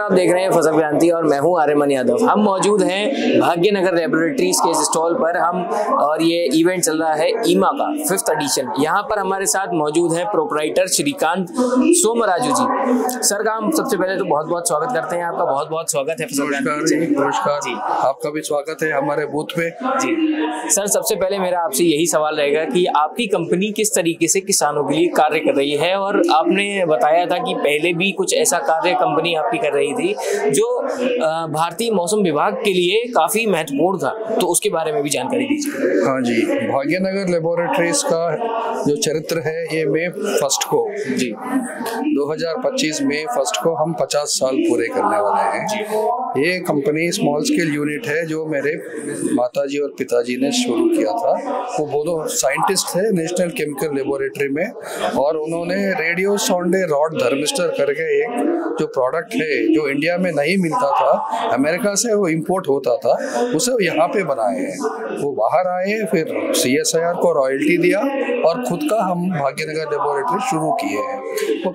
आप देख रहे हैं फसल क्रांति और मैं हूं आर्यमन यादव। हम मौजूद हैं भाग्यनगर लेबोरेटरीज के स्टॉल पर और ये इवेंट चल रहा है ईमा का 5th एडिशन। यहाँ पर हमारे साथ मौजूद हैं प्रोपराइटर श्रीकांत सोमराजू जी। सर का हम सबसे पहले तो बहुत बहुत स्वागत करते हैं। आपका बहुत बहुत स्वागत है फसल क्रांति। नमस्कार जी, आपका भी स्वागत है हमारे बूथ पे जी। सर सबसे पहले मेरा आपसे यही सवाल रहेगा कि आपकी कंपनी किस तरीके से किसानों के लिए कार्य कर रही है, और आपने बताया था कि पहले भी कुछ ऐसा कार्य कंपनी आपकी कर रही थी जो भारतीय मौसम विभाग के लिए काफी महत्वपूर्ण था, तो उसके बारे में भी जानकारी दीजिए। हाँ जी, भाग्यनगर लेबोरेटरीज का जो चरित्र है ये मई 1 को जी 2025 मई 1 को हम 50 साल पूरे करने वाले हैं। ये कंपनी स्मॉल स्केल यूनिट है जो मेरे माताजी और पिताजी ने शुरू किया था। वो दोनों साइंटिस्ट थे नेशनल केमिकल लेबोरेटरी में, और उन्होंने रेडियो सोंडे रॉड थर्मिस्टर करके एक जो प्रोडक्ट है जो इंडिया में नहीं मिलता था, अमेरिका से वो इंपोर्ट होता था, उसे यहाँ पे बनाए हैं। वो बाहर आए, फिर CSIR को रॉयल्टी दिया और खुद का हम भाग्यनगर लेबोरेटरी शुरू किए हैं। वो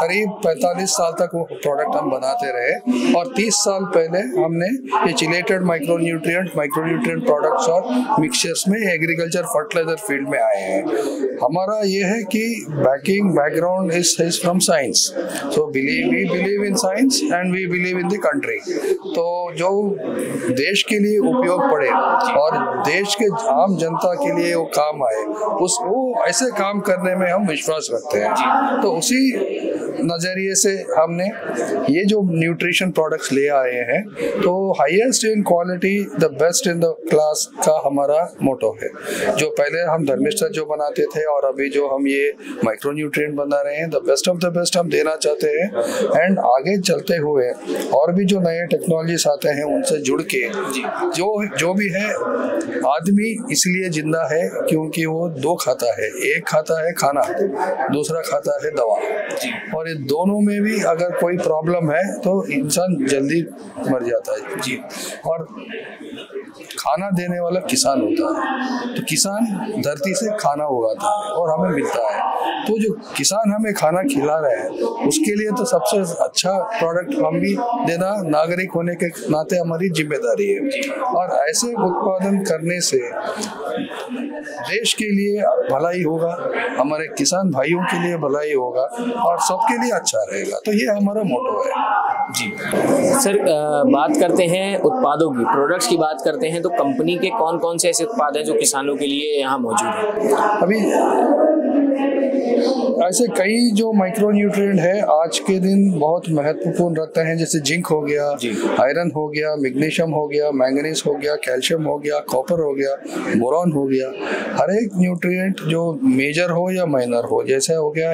करीब 45 साल तक वो प्रोडक्ट हम बनाते रहे, और 30 साल पहले हमने ये चिलेटेड माइक्रोन्यूट्रिएंट प्रोडक्ट्स और मिक्सचर्स में एग्रीकल्चर फर्टिलाइजर फील्ड में आए हैं। हमारा ये है कि background is from science, so we believe in science and we believe in the country. तो जो देश के लिए उपयोग पड़े और देश के आम जनता के लिए वो काम आए, वो ऐसे काम करने में हम विश्वास रखते हैं। तो उसी नजरिए से हमने ये जो न्यूट्रिशन प्रोडक्ट्स ले आए हैं, तो highest in quality the best in the class का हमारा मोटो है। जो पहले हम थर्मिस्टर जो बनाते थे और अभी जो हम ये माइक्रो न्यूट्रिएंट बना रहे हैं, the best of the best हम देना चाहते हैं। एंड आगे चलते हुए और भी जो नए टेक्नोलॉजीज आते हैं उनसे जुड़ के जो भी है, आदमी इसलिए जिंदा है क्योंकि वो दो खाता है, एक खाता है खाना, दूसरा खाता है दवा, और ये दोनों में भी अगर कोई प्रॉब्लम है तो इंसान जल्दी मर जाता है जी। और खाना देने वाला किसान होता है, तो किसान धरती से खाना उगाता है और हमें मिलता है। तो जो किसान हमें खाना खिला रहे हैं उसके लिए तो सबसे अच्छा प्रोडक्ट हम भी देना नागरिक होने के नाते हमारी जिम्मेदारी है। और ऐसे उत्पादन करने से देश के लिए भलाई होगा, हमारे किसान भाइयों के लिए भलाई होगा और सबके लिए अच्छा रहेगा। तो ये हमारा मोटो है जी। सर बात करते हैं उत्पादों की, प्रोडक्ट्स की बात करते हैं, तो कंपनी के कौन कौन से ऐसे उत्पाद हैं जो किसानों के लिए यहाँ मौजूद हैं? अभी ऐसे कई जो माइक्रो न्यूट्रिएंट है आज के दिन बहुत महत्वपूर्ण रखते हैं, जैसे जिंक हो गया, आयरन हो गया, मैग्नीशियम हो गया, मैंगनीज हो गया, कैल्शियम हो गया, कॉपर हो गया, बोरॉन हो गया। हर एक न्यूट्रिएंट जो मेजर हो या माइनर हो, जैसे हो गया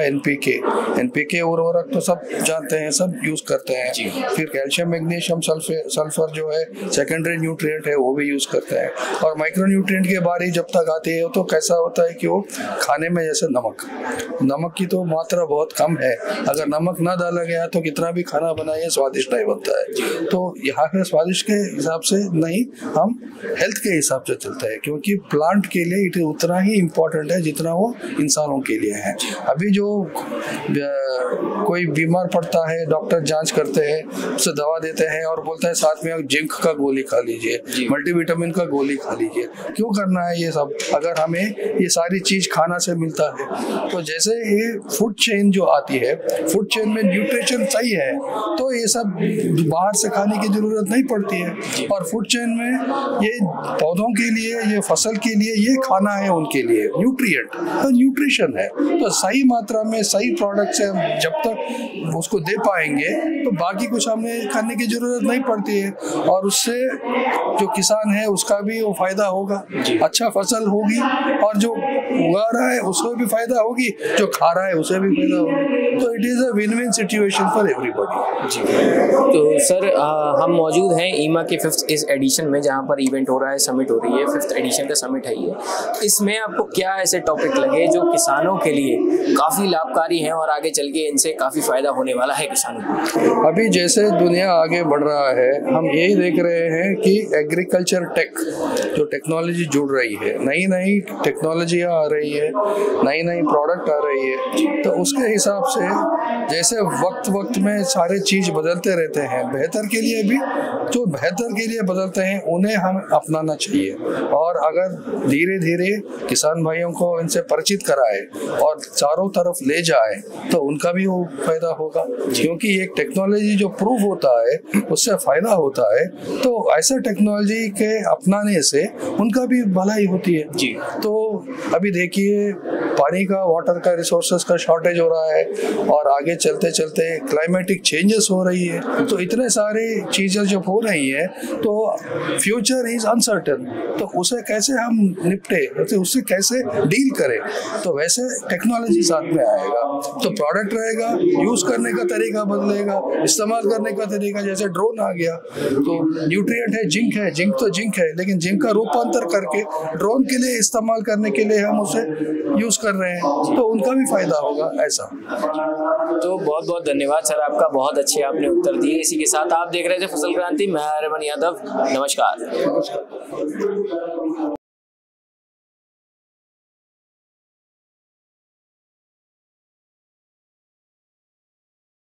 NPK उर्वरक तो सब जानते हैं, सब यूज करते हैं। फिर कैल्शियम, मैग्नीशियम, सल्फर जो है सेकेंडरी न्यूट्रिएंट है, वो भी यूज करते हैं। और माइक्रो न्यूट्रिएंट की बारी जब तक आती है तो कैसा होता है कि वो खाने में, जैसे नमक की तो मात्रा बहुत कम है, अगर नमक ना डाला गया तो कितना भी खाना बनाइए स्वादिष्ट नहीं बनता है। तो यहाँ पे स्वादिष्ट के हिसाब से नहीं, हम हेल्थ के हिसाब से चलते हैं, क्योंकि प्लांट के लिए इट उतना ही इम्पोर्टेंट है जितना वो इंसानों के लिए है। अभी जो कोई बीमार पड़ता है, डॉक्टर जांच करते हैं, उसे दवा देते हैं और बोलते हैं साथ में आप जिंक का गोली खा लीजिए, मल्टीविटामिन का गोली खा लीजिए। क्यों करना है ये सब, अगर हमें ये सारी चीज खाना से मिलता है? तो जैसे ये फूड चेन जो आती है, फूड चेन में न्यूट्रिशन सही है तो ये सब बाहर से खाने की जरूरत नहीं पड़ती है। और फूड चेन में ये पौधों के लिए, ये फसल के लिए ये खाना है, उनके लिए न्यूट्रिएंट तो न्यूट्रिशन है। तो सही मात्रा में सही प्रोडक्ट से जब तक उसको दे पाएंगे तो बाकी कुछ हमें करने की जरूरत नहीं पड़ती है, और उससे जो किसान है उसका भी वो फायदा होगा, अच्छा फसल होगी, और जो उगा रहा है उसको भी फायदा होगी, जो खा रहा है उसे भी फायदा होगी। तो it is a win win situation for everybody जी। तो सर हम मौजूद हैं ईमा के 5th एडिशन में, जहाँ पर इवेंट हो रहा है, समिट हो रही है, 5th एडिशन का समिट है ये। इसमें आपको क्या ऐसे टॉपिक लगे जो किसानों के लिए काफी लाभकारी हैं और आगे चल के इनसे काफी फायदा होने वाला है किसानों को? अभी जैसे दुनिया आगे बढ़ रहा है, हम यही देख रहे हैं कि एग्रीकल्चर टेक जो टेक्नोलॉजी जुड़ रही है, नई नई टेक्नोलॉजी आ आ रही है, नई नई प्रोडक्ट आ रही है, तो उसके हिसाब से जैसे वक्त में सारे चीज बदलते रहते हैं, बेहतर के लिए भी जो बेहतर के लिए बदलते हैं उन्हें हम अपनाना चाहिए। और अगर धीरे धीरे किसान भाइयों को इनसे परिचित कराए और चारों तरफ ले जाए तो उनका भी वो फायदा होगा, क्योंकि एक टेक्नोलॉजी जो प्रूव होता है उससे फायदा होता है, तो ऐसा टेक्नोलॉजी के अपनाने से उनका भी भलाई होती है जी। तो अभी देखिए पानी का, वाटर का, रिसोर्सेज का शॉर्टेज हो रहा है और आगे चलते चलते क्लाइमेटिक चेंजेस हो रही है, तो इतने सारे चीजें जब हो रही है तो फ्यूचर इज अनसर्टेन, तो उसे कैसे हम निपटे, उससे कैसे डील करें, तो वैसे टेक्नोलॉजी साथ में आएगा, तो प्रोडक्ट रहेगा, यूज करने का तरीका बदलेगा, इस्तेमाल करने का तरीका, जैसे ड्रोन आ गया तो न्यूट्रिएंट है, जिंक तो जिंक है, लेकिन जिंक का रूपांतर करके ड्रोन के लिए इस्तेमाल करने के लिए हम उसे यूज कर रहे हैं, तो उनका भी फायदा होगा ऐसा। तो बहुत बहुत धन्यवाद सर आपका, बहुत अच्छे आपने उत्तर दिए। इसी के साथ आप देख रहे थे फसल क्रांति, मैं आर्यमन यादव, नमस्कार।